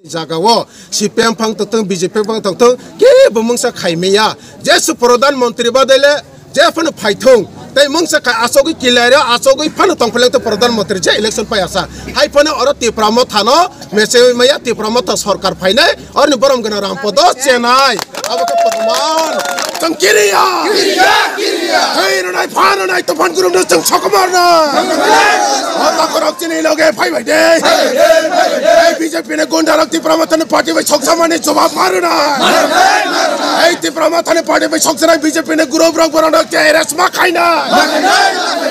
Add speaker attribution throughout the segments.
Speaker 1: Jagawo, CPM pang tong BJP pang tong ke bumungsa khaimia jesu pradhan mantri badele jefan phaithong tai mungsa ka asogui kilare asogui phan tong phlang to pradhan mantri je election payasa hai phane orati pramo thano mese maya ti pramo ta sarkar phaine or ni borom gana rampodo chenai abaka pagman tong kiriya hey no nai phan nai to phan gurum tong chokmar na ata korok chini loge phai bhai de BJP ने गुंडा रखती Pramathan party में छक्का मारने जवाब मारना है ऐती प्रमथन पार्टी में छक्का नहीं BJP ने गुरु ब्रह्म बनाना क्या रस्मा खाइना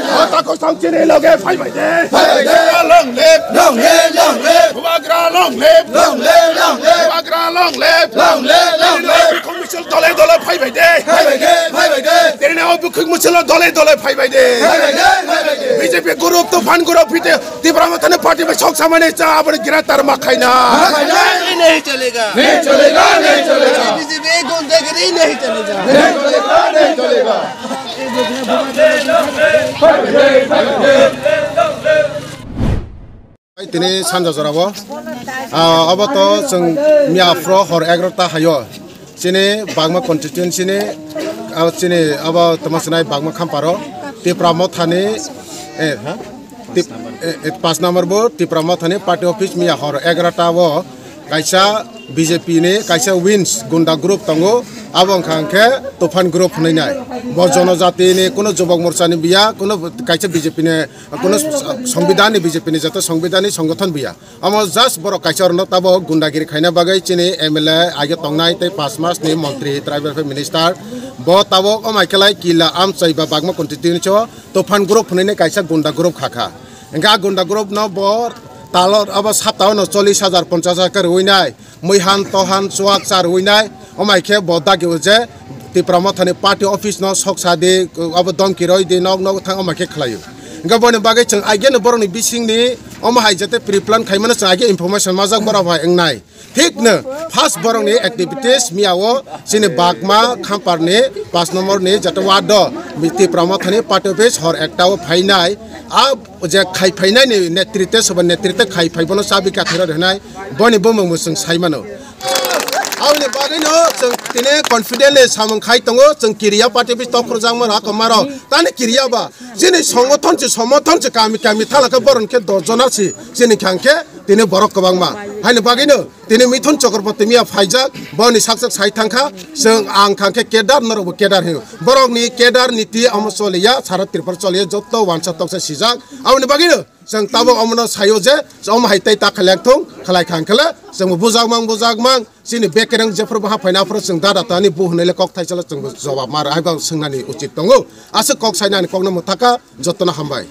Speaker 1: होता को संचय नहीं लोगे फाइ भाई दे long live Bagra long live Bagra long live commission दले फाइ भाई दे तेरे ने अब कमीशन दले फाइ भाई दे BJP गुरु तो फन गुरु पीते ती प्रमथन पार्टी में छक्का मारने चाह अपने गिरफ्तार खाइना
Speaker 2: नहीं चलेगा बीजेपी गुंडागिरी नहीं चलेगा
Speaker 1: तिनी सानजा जराबो अब तो जों मियाफ्रो हर 11टा हायो सिने बागमा कन्स्टिट्युएन्सि ने सिने अब तमसनाय बागमा खामपारो तिप्रामो थाने 5 नम्बर बो तिप्रामो थाने पार्टी ऑफिस मिया हर 11टा वो काइसा BJP ने काइसा विन्स गुंडा ग्रुप तंगो अब अंखांखे तूफान ग्रुप होनाय ब जनजाति ने कोनो जबक मोर्चा ने बिया कोनो काइसा BJP ने कोनो संविधान ने BJP ने जत संविधानिक संगठन बिया हम जस्ट बर काइसा न तब गुंडागिरी खाइना बागै चिने MLA आगे तंगनाय ते 5 मास ने मंत्री ट्राइबल मिनिस्टर ब तब अमाइकलाय किला आम चैबा बागमा कन्स्टिट्युएन्सि तूफान ग्रुप होनाय काइसा गुंडा ग्रुप खाखा एंगा गुंडा ग्रुप न बर तालर अब सप्ताह 40,000 50,000 कर हुईनाय मैहान तहान चुआक चार हुईनाय अमाइखे बदा के जे तिप्रामो थाने पार्टी ऑफिस न सकसा दे अब दमकि रय दे नग थां अमाइखे खलायो इंगा बने बागै जों आइगे बरनि बिसिंनि अमाहाय जते प्रिप्लान खाइमन जों आइगे इनफरमेशन माजाक बराबाय एंनाय ठीक न फार्स्ट बरनि एक्टिविटीज मियावो सिने बागमा खामपारनि 5 नम्बर नि जते वार्ड तिप्रामो थाने पार्टी ऑफिस हर एकटाव फाइनाय अब जे खाइ फाइनाय नि नेतृत्व सब नेतृत्व खाइ फाइबनो साबि काथेर रहनाय बनि बमंग जों साइमानो आवनि बागैनो जों तिने कॉन्फिडेंटली सामं खाइ तंगो जों किरिया पार्टी बिस तो प्रजांग मारा कमारो ताने किरिया बा जिनि संगठन से समर्थन से कामी थालाका बरन के दर्जनासि जिनि खांखे तिने बरक कबांगमा हायनि बागैनो तिने मिथुन चक्रवर्ती मिया फाइजाक बनि साकसाक साइ थांखा जों आं खांखे केदार नरबो केदार हे बरकनि केदार नीति अमसलिया सारा त्रिपुर चलिया जत्त वानसा तकसे सिजाक आवनि बागैनो जों ताबो अमनो सायो जे जम हाइतै ताखलायथों खलाय खांखला जों बुजागमां सिनि बेकेरं जेफोर बहा फाइनाफोर जों दादातानि बुहनेले कक थाइसला जों जवाब मार आइबा सोंनानि उचित दङ आसे कक साइनानि ककनो मथाका जत्तना हामबाय।